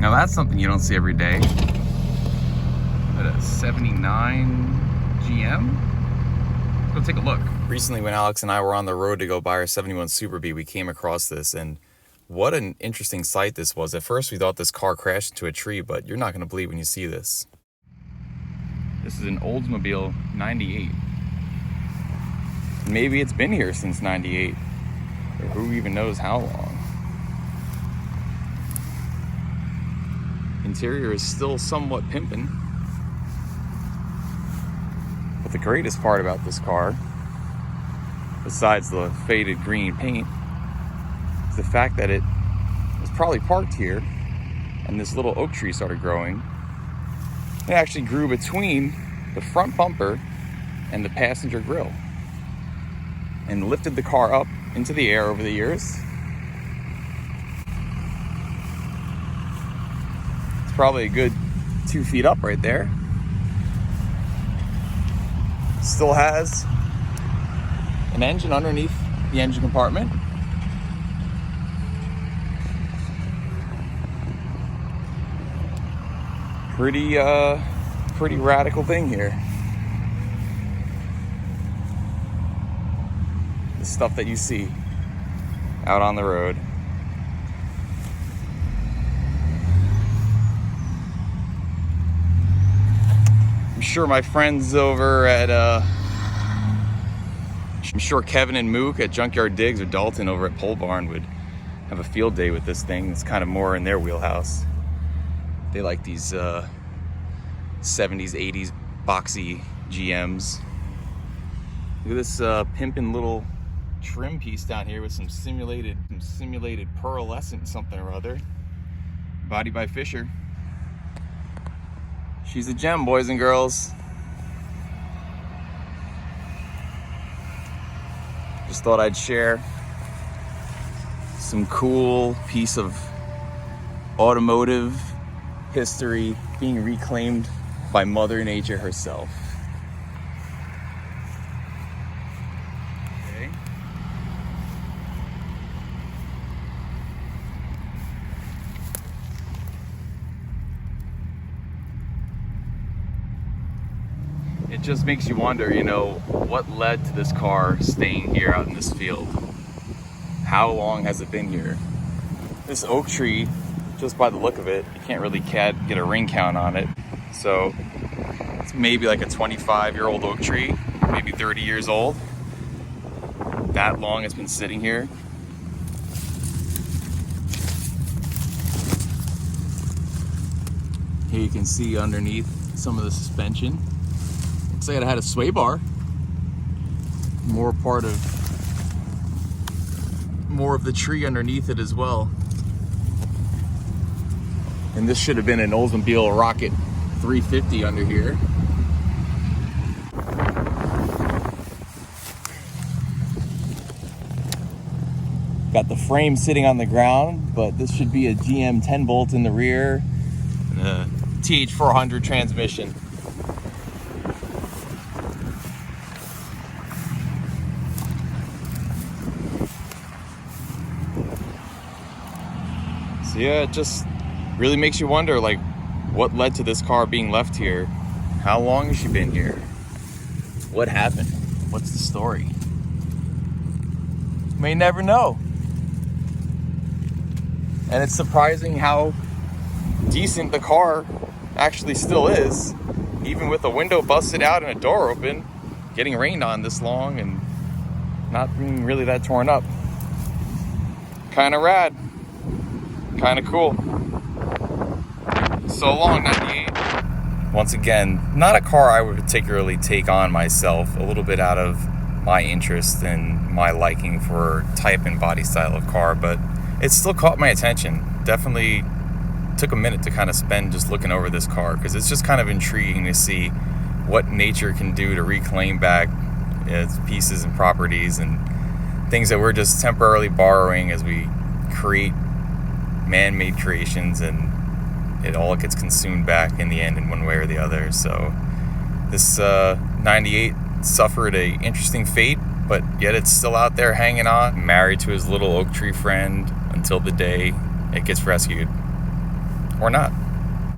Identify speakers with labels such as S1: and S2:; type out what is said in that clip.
S1: Now that's something you don't see every day. But a 79 GM? Let's go take a look. Recently when Alex and I were on the road to go buy our 71 Super Bee, we came across this, and what an interesting sight this was. At first we thought this car crashed into a tree, but you're not going to believe when you see this. This is an Oldsmobile 98. Maybe it's been here since 98, or who even knows how long. Interior is still somewhat pimping. But the greatest part about this car, besides the faded green paint, is the fact that it was probably parked here and this little oak tree started growing. It actually grew between the front bumper and the passenger grille and lifted the car up into the air over the years. It's probably a good 2 feet up right there. Still has an engine underneath the engine compartment. Pretty radical thing here. The stuff that you see out on the road. I'm sure my friends over at I'm sure Kevin and Mook at Junkyard Digs or Dalton over at Pole Barn would have a field day with this thing. It's kind of more in their wheelhouse. They like these 70s, 80s boxy GMs. Look at this pimpin' little trim piece down here with some simulated pearlescent something or other. Body by Fisher. She's a gem, boys and girls. Just thought I'd share some cool piece of automotive history being reclaimed by Mother Nature herself. Okay. It just makes you wonder, you know, what led to this car staying here out in this field? How long has it been here? This oak tree, just by the look of it, you can't really get a ring count on it. So it's maybe like a 25-year-old oak tree, maybe 30 years old. That long it's been sitting here. Here you can see underneath some of the suspension. Looks like it had a sway bar. More of the tree underneath it as well. And this should have been an Oldsmobile Rocket 350 under here. Got the frame sitting on the ground, but this should be a GM 10 bolt in the rear and a TH400 transmission. So yeah, it just really makes you wonder, like, what led to this car being left here? How long has she been here? What happened? What's the story? May never know. And it's surprising how decent the car actually still is, even with a window busted out and a door open, getting rained on this long and not being really that torn up. Kind of rad. Kind of cool. So long, 98. Once again, not a car I would particularly take on myself, a little bit out of my interest and my liking for type and body style of car, but it still caught my attention. Definitely took a minute to kind of spend just looking over this car, because it's just kind of intriguing to see what nature can do to reclaim back its pieces and properties and things that we're just temporarily borrowing as we create man-made creations, and it all gets consumed back in the end in one way or the other. So this 98 suffered a interesting fate, but yet it's still out there hanging on, married to his little oak tree friend until the day it gets rescued. or not.